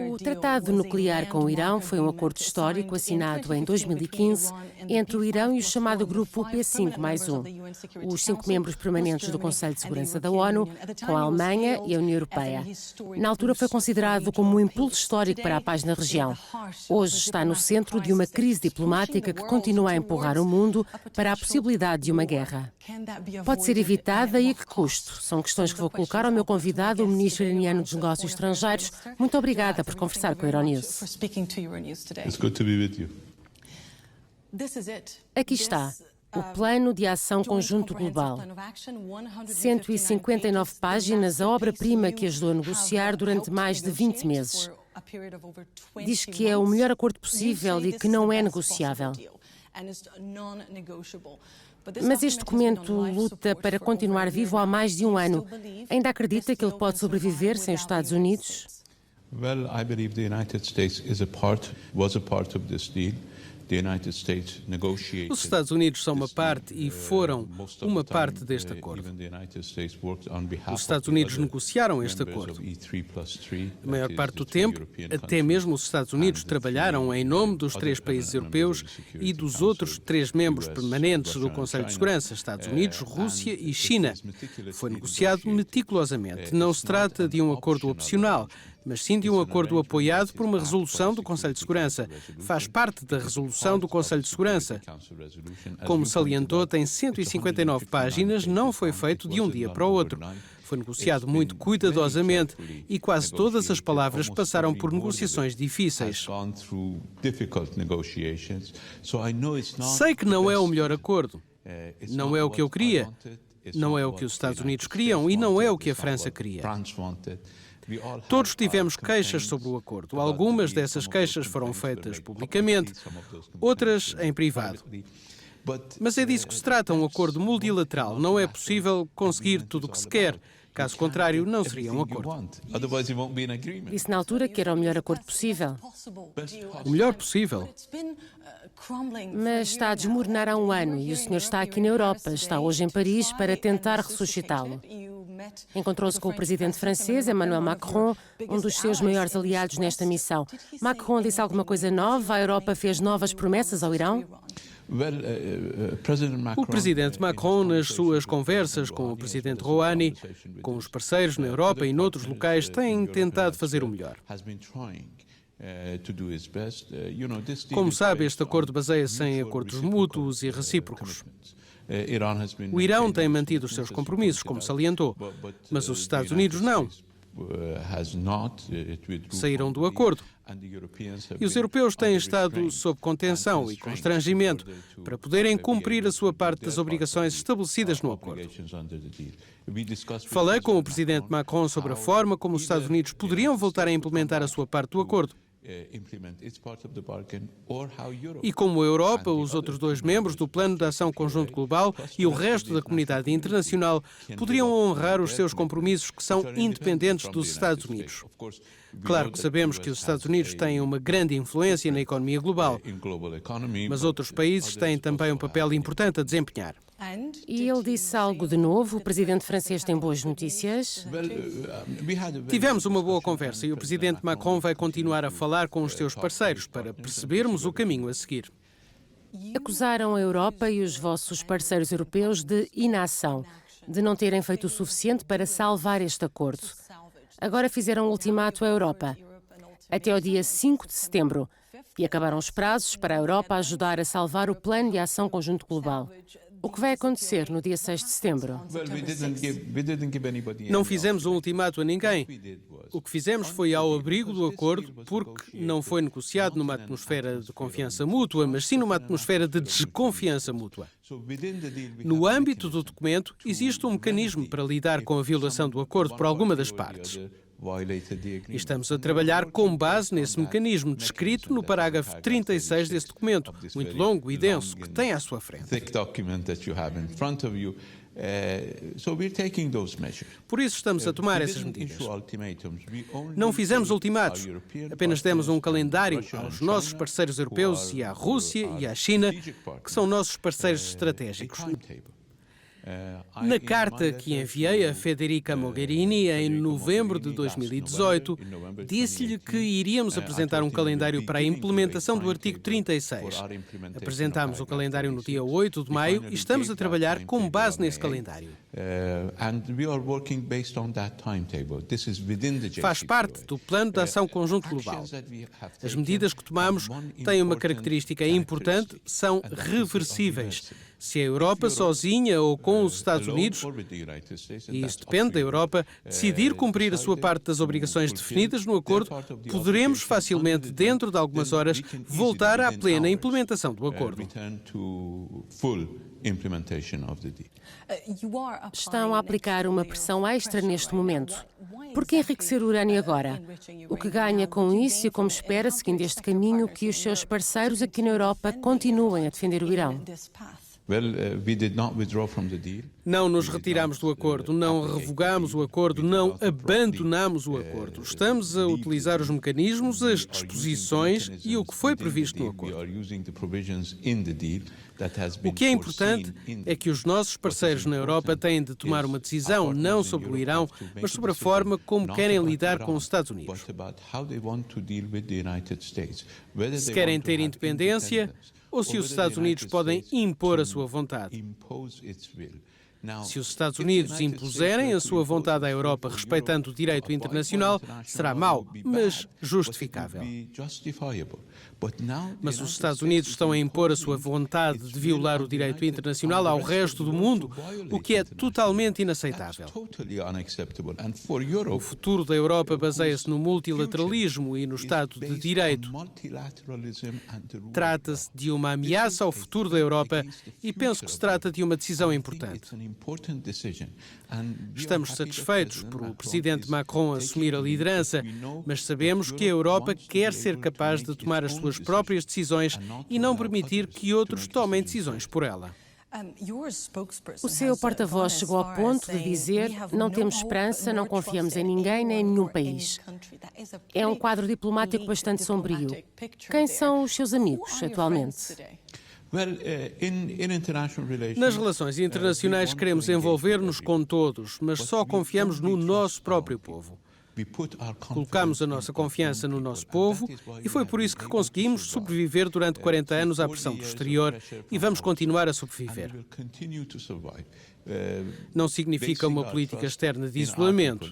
O Tratado Nuclear com o Irão foi um acordo histórico assinado em 2015 entre o Irão e o chamado Grupo P5+1, os 5 membros permanentes do Conselho de Segurança da ONU, com a Alemanha e a União Europeia. Na altura foi considerado como um impulso histórico para a paz na região. Hoje está no centro de uma crise diplomática que continua a empurrar o mundo para a possibilidade de uma guerra. Pode ser evitada e a que custo? São questões que vou colocar ao meu convidado, o Ministro iraniano dos Negócios Estrangeiros. Muito obrigada por conversar com a Euronews. It's good to be with you. Aqui está, o Plano de Ação Conjunto Global. 159 páginas, a obra-prima que ajudou a negociar durante mais de 20 meses. Diz que é o melhor acordo possível e que não é negociável. Mas este documento luta para continuar vivo há mais de um ano. Ainda acredita que ele pode sobreviver sem os Estados Unidos? Well, I believe the United States was a part of this deal. The United States negotiated. Os Estados Unidos são uma parte e foram uma parte deste acordo. Os Estados Unidos negociaram este acordo. A maior parte do tempo, até mesmo os Estados Unidos trabalharam em nome dos 3 países europeus e dos outros 3 membros permanentes do Conselho de Segurança, Estados Unidos, Rússia e China. Foi negociado meticulosamente. Não se trata de um acordo opcional, mas sim de um acordo apoiado por uma resolução do Conselho de Segurança. Faz parte da resolução do Conselho de Segurança. Como salientou, tem 159 páginas, não foi feito de um dia para o outro. Foi negociado muito cuidadosamente e quase todas as palavras passaram por negociações difíceis. Sei que não é o melhor acordo. Não é o que eu queria. Não é o que os Estados Unidos queriam e não é o que a França queria. Todos tivemos queixas sobre o acordo. Algumas dessas queixas foram feitas publicamente, outras em privado. Mas é disso que se trata, um acordo multilateral. Não é possível conseguir tudo o que se quer. Caso contrário, não seria um acordo. Disse na altura que era o melhor acordo possível. O melhor possível. Mas está a desmoronar há um ano e o senhor está aqui na Europa, está hoje em Paris para tentar ressuscitá-lo. Encontrou-se com o presidente francês, Emmanuel Macron, um dos seus maiores aliados nesta missão. Macron disse alguma coisa nova? A Europa fez novas promessas ao Irão? O presidente Macron, nas suas conversas com o presidente Rouhani, com os parceiros na Europa e noutros locais, tem tentado fazer o melhor. Como sabe, este acordo baseia-se em acordos mútuos e recíprocos. O Irão tem mantido os seus compromissos, como salientou, mas os Estados Unidos não. Saíram do acordo. E os europeus têm estado sob contenção e constrangimento para poderem cumprir a sua parte das obrigações estabelecidas no acordo. Falei com o presidente Macron sobre a forma como os Estados Unidos poderiam voltar a implementar a sua parte do acordo. E como a Europa, os outros 2 membros do Plano de Ação Conjunto Global e o resto da comunidade internacional poderiam honrar os seus compromissos que são independentes dos Estados Unidos. Claro que sabemos que os Estados Unidos têm uma grande influência na economia global, mas outros países têm também um papel importante a desempenhar. E ele disse algo de novo? O presidente francês tem boas notícias? Tivemos uma boa conversa e o presidente Macron vai continuar a falar com os seus parceiros para percebermos o caminho a seguir. Acusaram a Europa e os vossos parceiros europeus de inação, de não terem feito o suficiente para salvar este acordo. Agora fizeram um ultimato à Europa, até ao dia 5 de setembro, e acabaram os prazos para a Europa ajudar a salvar o Plano de Ação Conjunto Global. O que vai acontecer no dia 6 de setembro? Não fizemos um ultimato a ninguém. O que fizemos foi ao abrigo do acordo, porque não foi negociado numa atmosfera de confiança mútua, mas sim numa atmosfera de desconfiança mútua. No âmbito do documento, existe um mecanismo para lidar com a violação do acordo por alguma das partes. E estamos a trabalhar com base nesse mecanismo descrito no parágrafo 36 desse documento, muito longo e denso, que tem à sua frente. Por isso estamos a tomar essas medidas. Não fizemos ultimatos, apenas demos um calendário aos nossos parceiros europeus e à Rússia e à China, que são nossos parceiros estratégicos. Na carta que enviei a Federica Mogherini em novembro de 2018, disse-lhe que iríamos apresentar um calendário para a implementação do artigo 36. Apresentámos o calendário no dia 8 de maio e estamos a trabalhar com base nesse calendário. Faz parte do Plano de Ação Conjunto Global. As medidas que tomamos têm uma característica importante, são reversíveis. Se a Europa sozinha ou com os Estados Unidos, e isso depende da Europa, decidir cumprir a sua parte das obrigações definidas no acordo, poderemos facilmente, dentro de algumas horas, voltar à plena implementação do acordo. Estão a aplicar uma pressão extra neste momento. Por que enriquecer o urânio agora? O que ganha com isso e como espera, seguindo este caminho, que os seus parceiros aqui na Europa continuem a defender o Irão? Não nos retiramos do acordo, não revogamos o acordo, não abandonamos o acordo. Estamos a utilizar os mecanismos, as disposições e o que foi previsto no acordo. O que é importante é que os nossos parceiros na Europa têm de tomar uma decisão não sobre o Irão, mas sobre a forma como querem lidar com os Estados Unidos. Se querem ter independência ou se os Estados Unidos podem impor a sua vontade. Se os Estados Unidos impuserem a sua vontade à Europa respeitando o direito internacional, será mau, mas justificável. Mas os Estados Unidos estão a impor a sua vontade de violar o direito internacional ao resto do mundo, o que é totalmente inaceitável. O futuro da Europa baseia-se no multilateralismo e no Estado de Direito. Trata-se de uma ameaça ao futuro da Europa e penso que se trata de uma decisão importante. Estamos satisfeitos por o presidente Macron assumir a liderança, mas sabemos que a Europa quer ser capaz de tomar as suas próprias decisões e não permitir que outros tomem decisões por ela. O seu porta-voz chegou ao ponto de dizer: não temos esperança, não confiamos em ninguém nem em nenhum país. É um quadro diplomático bastante sombrio. Quem são os seus amigos atualmente? Nas relações internacionais queremos envolver-nos com todos, mas só confiamos no nosso próprio povo. Colocamos a nossa confiança no nosso povo e foi por isso que conseguimos sobreviver durante 40 anos à pressão do exterior e vamos continuar a sobreviver. Não significa uma política externa de isolamento.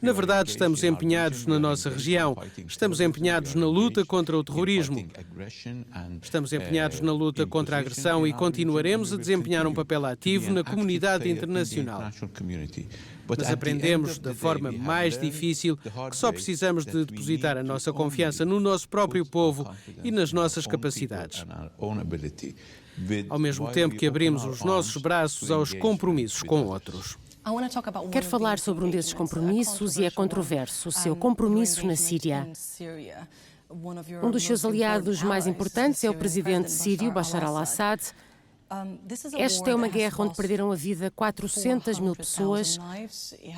Na verdade, estamos empenhados na nossa região. Estamos empenhados na luta contra o terrorismo. Estamos empenhados na luta contra a agressão e continuaremos a desempenhar um papel ativo na comunidade internacional. Mas aprendemos da forma mais difícil que só precisamos de depositar a nossa confiança no nosso próprio povo e nas nossas capacidades, ao mesmo tempo que abrimos os nossos braços aos compromissos com outros. Quero falar sobre um desses compromissos e é controverso, o seu compromisso na Síria. Um dos seus aliados mais importantes é o presidente sírio Bashar al-Assad. Esta é uma guerra onde perderam a vida 400 mil pessoas,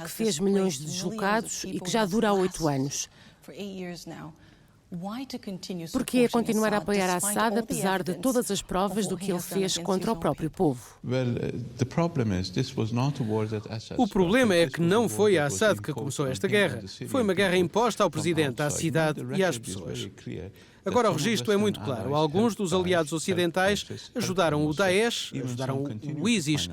que fez milhões de deslocados e que já dura há 8 anos. Por que continuar a apoiar Assad apesar de todas as provas do que ele fez contra o próprio povo? O problema é que não foi Assad que começou esta guerra. Foi uma guerra imposta ao presidente, à cidade e às pessoas. Agora o registro é muito claro. Alguns dos aliados ocidentais ajudaram o Daesh, ajudaram o ISIS,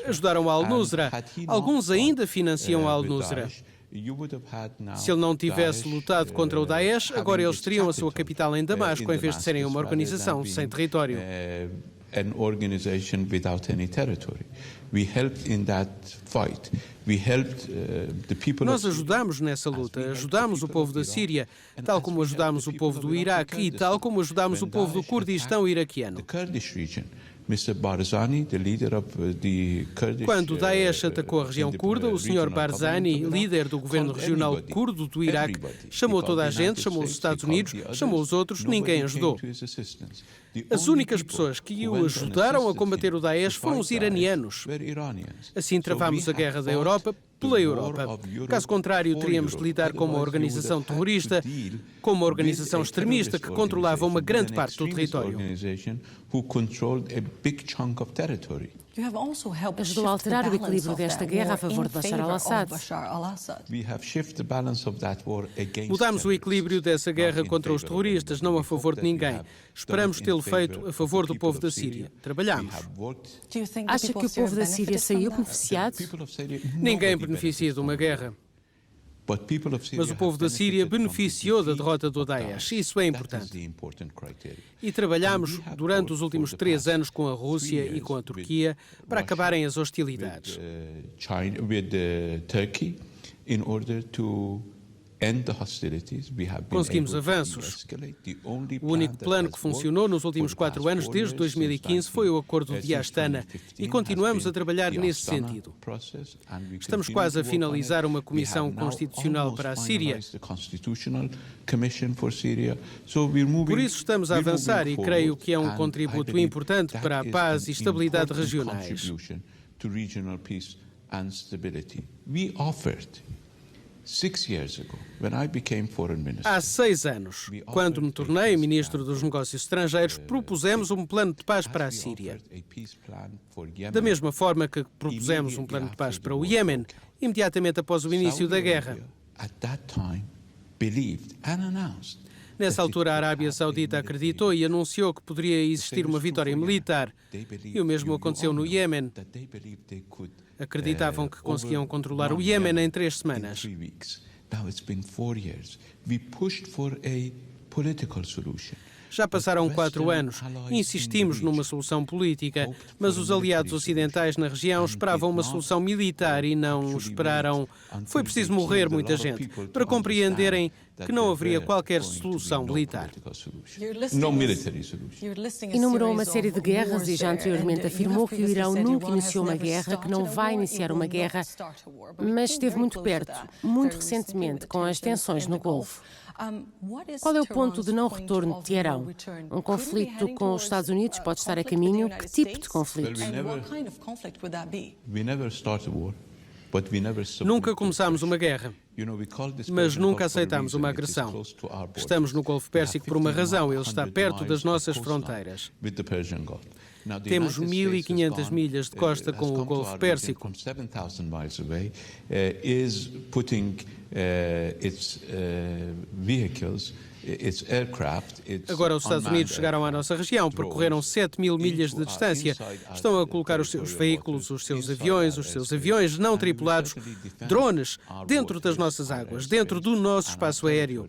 ajudaram a Al-Nusra. Alguns ainda financiam a Al-Nusra. Se ele não tivesse lutado contra o Daesh, agora eles teriam a sua capital em Damasco, em vez de serem uma organização sem território. Nós ajudamos nessa luta, ajudamos o povo da Síria, tal como ajudamos o povo do Iraque e tal como ajudamos o povo do Kurdistão iraquiano. Quando Daesh atacou a região curda, o Sr. Barzani, líder do governo regional curdo do Iraque, chamou toda a gente, chamou os Estados Unidos, chamou os outros, ninguém ajudou. As únicas pessoas que o ajudaram a combater o Daesh foram os iranianos. Assim travámos a guerra da Europa pela Europa. Caso contrário, teríamos de lidar com uma organização terrorista, com uma organização extremista que controlava uma grande parte do território. Ajudou a alterar o equilíbrio desta guerra a favor de Bashar al-Assad. Mudámos o equilíbrio dessa guerra contra os terroristas, não a favor de ninguém. Esperamos tê-lo feito a favor do povo da Síria. Trabalhamos. Acha que o povo da Síria saiu beneficiado? Ninguém beneficia de uma guerra. Mas o povo da Síria beneficiou da derrota do Daesh. Isso é importante. E trabalhamos durante os últimos 3 anos com a Rússia e com a Turquia para acabarem as hostilidades. Conseguimos avanços. O único plano que funcionou nos últimos 4 anos, desde 2015, foi o Acordo de Astana e continuamos a trabalhar nesse sentido. Estamos quase a finalizar uma comissão constitucional para a Síria. Por isso estamos a avançar e creio que é um contributo importante para a paz e estabilidade regionais. Há 6 anos, quando me tornei ministro dos Negócios Estrangeiros, propusemos um plano de paz para a Síria. Da mesma forma que propusemos um plano de paz para o Iêmen, imediatamente após o início da guerra. Nessa altura, a Arábia Saudita acreditou e anunciou que poderia existir uma vitória militar. E o mesmo aconteceu no Iêmen. Acreditavam que conseguiam controlar o Iêmen em 3 semanas. Já passaram 4 anos. Insistimos numa solução política, mas os aliados ocidentais na região esperavam uma solução militar e não esperaram. Foi preciso morrer muita gente para compreenderem que não haveria qualquer solução militar. Enumerou uma série de guerras e já anteriormente afirmou que o Irão nunca iniciou uma guerra, que não vai iniciar uma guerra, mas esteve muito perto, muito recentemente, com as tensões no Golfo. Qual é o ponto de não retorno de Teherão? Um conflito com os Estados Unidos pode estar a caminho? Que tipo de conflito? Nunca começámos uma guerra, mas nunca aceitámos uma agressão. Estamos no Golfo Pérsico por uma razão, ele está perto das nossas fronteiras. Temos 1.500 milhas de costa com o Golfo Pérsico. Agora os Estados Unidos chegaram à nossa região, percorreram 7.000 milhas de distância. Estão a colocar os seus veículos, os seus aviões não tripulados, drones, dentro das nossas águas, dentro do nosso espaço aéreo.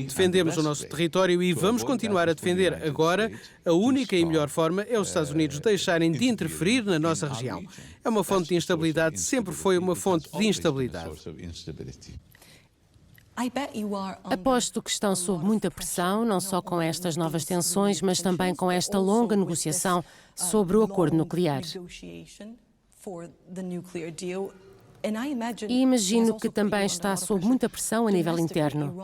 Defendemos o nosso território e vamos continuar a defender. Agora, a única e melhor forma é os Estados Unidos deixarem de interferir na nossa região. É uma fonte de instabilidade, sempre foi uma fonte de instabilidade. Aposto que estão sob muita pressão, não só com estas novas tensões, mas também com esta longa negociação sobre o acordo nuclear. E imagino que também está sob muita pressão a nível interno.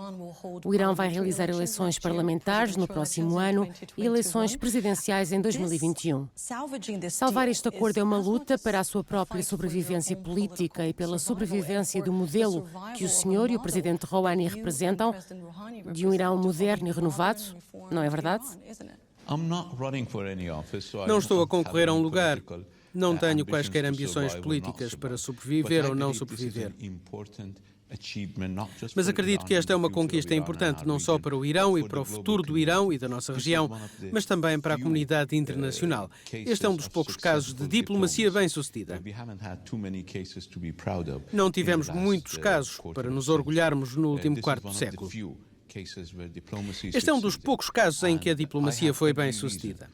O Irão vai realizar eleições parlamentares no próximo ano e eleições presidenciais em 2021. Salvar este acordo é uma luta para a sua própria sobrevivência política e pela sobrevivência do modelo que o senhor e o presidente Rouhani representam, de um Irão moderno e renovado, não é verdade? Não estou a concorrer a um lugar. Não tenho quaisquer ambições políticas para sobreviver ou não sobreviver. Mas acredito que esta é uma conquista importante não só para o Irão e para o futuro do Irão e da nossa região, mas também para a comunidade internacional. Este é um dos poucos casos de diplomacia bem-sucedida. Não tivemos muitos casos para nos orgulharmos no último quarto século. Este é um dos poucos casos em que a diplomacia foi bem-sucedida.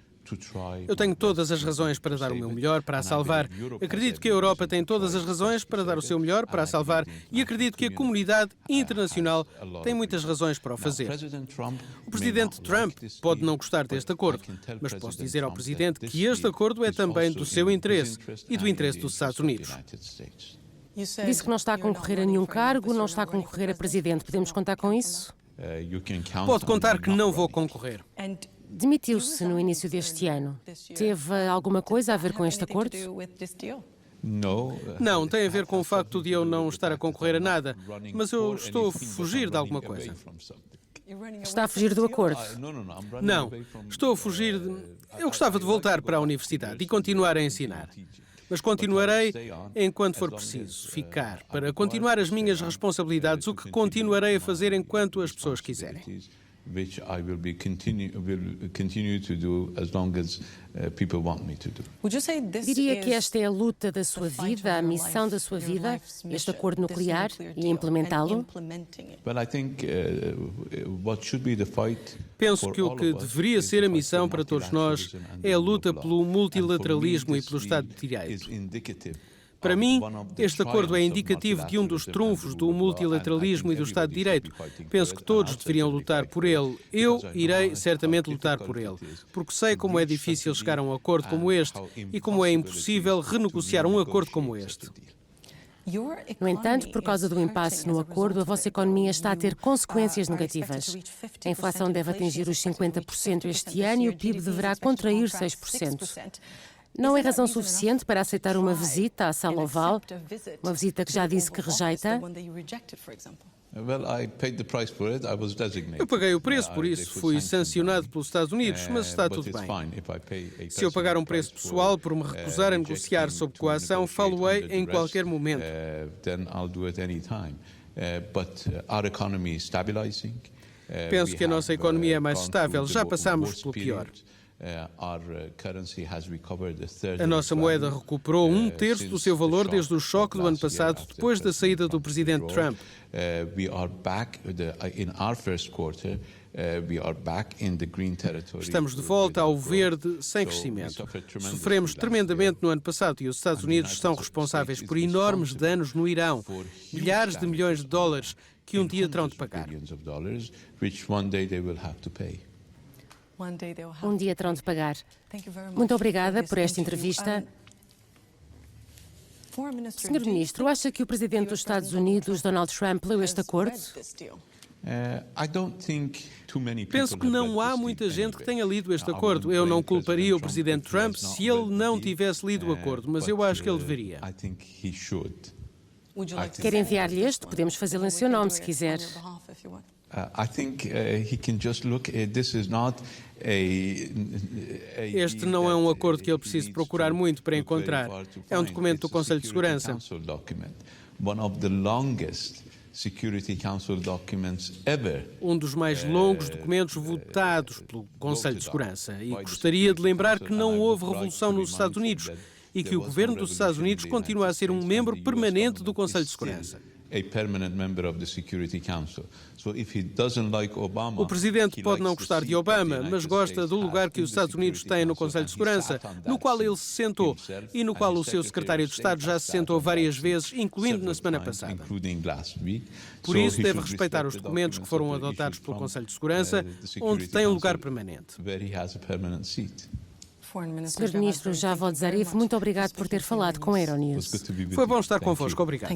Eu tenho todas as razões para dar o meu melhor para a salvar. Acredito que a Europa tem todas as razões para dar o seu melhor para a salvar e acredito que a comunidade internacional tem muitas razões para o fazer. O presidente Trump pode não gostar deste acordo, mas posso dizer ao presidente que este acordo é também do seu interesse e do interesse dos Estados Unidos. Disse que não está a concorrer a nenhum cargo, não está a concorrer a presidente. Podemos contar com isso? Pode contar que não vou concorrer. Demitiu-se no início deste ano. Teve alguma coisa a ver com este acordo? Não, tem a ver com o facto de eu não estar a concorrer a nada, mas eu estou a fugir de alguma coisa. Está a fugir do acordo? Não, estou a fugir de... Eu gostava de voltar para a universidade e continuar a ensinar. Mas continuarei enquanto for preciso ficar, para continuar as minhas responsabilidades, o que continuarei a fazer enquanto as pessoas quiserem. Which I will continue to do as long as people want me to do. Diria que esta é a luta da sua vida, a missão da sua vida, este acordo nuclear e implementá-lo? Well, I think what should be the fight. Penso que o que deveria ser a missão para todos nós é a luta pelo multilateralismo e pelo Estado de Direito. Para mim, este acordo é indicativo de um dos trunfos do multilateralismo e do Estado de Direito. Penso que todos deveriam lutar por ele. Eu irei certamente lutar por ele, porque sei como é difícil chegar a um acordo como este e como é impossível renegociar um acordo como este. No entanto, por causa do impasse no acordo, a vossa economia está a ter consequências negativas. A inflação deve atingir os 50% este ano e o PIB deverá contrair 6%. Não é razão suficiente para aceitar uma visita à Sala Oval, uma visita que já disse que rejeita? Eu paguei o preço por isso, fui sancionado pelos Estados Unidos, mas está tudo bem. Se eu pagar um preço pessoal por me recusar a negociar sob coação, falo-ei em qualquer momento. Penso que a nossa economia é mais estável, já passámos pelo pior. A nossa moeda recuperou um terço do seu valor desde o choque do ano passado, depois da saída do presidente Trump. Estamos de volta ao verde sem crescimento. Sofremos tremendamente no ano passado e os Estados Unidos são responsáveis por enormes danos no Irão. Milhares de milhões de dólares que um dia terão de pagar. Um dia terão de pagar. Muito obrigada por esta entrevista. Senhor Ministro, acha que o Presidente dos Estados Unidos, Donald Trump, leu este acordo? Penso que não há muita gente que tenha lido este acordo. Eu não culparia o Presidente Trump se ele não tivesse lido o acordo, mas eu acho que ele deveria. Quer enviar-lhe este? Podemos fazê-lo em seu nome, se quiser. Este não é um acordo que ele precise procurar muito para encontrar. É um documento do Conselho de Segurança. Um dos mais longos documentos votados pelo Conselho de Segurança. E gostaria de lembrar que não houve revolução nos Estados Unidos e que o governo dos Estados Unidos continua a ser um membro permanente do Conselho de Segurança. O presidente pode não gostar de Obama, mas gosta do lugar que os Estados Unidos têm no Conselho de Segurança, no qual ele se sentou e no qual o seu secretário de Estado já se sentou várias vezes, incluindo na semana passada. Por isso, deve respeitar os documentos que foram adotados pelo Conselho de Segurança, onde tem um lugar permanente. Senhor Ministro Javad Zarif, muito obrigado por ter falado com a Euronews. Foi bom estar convosco. Obrigado.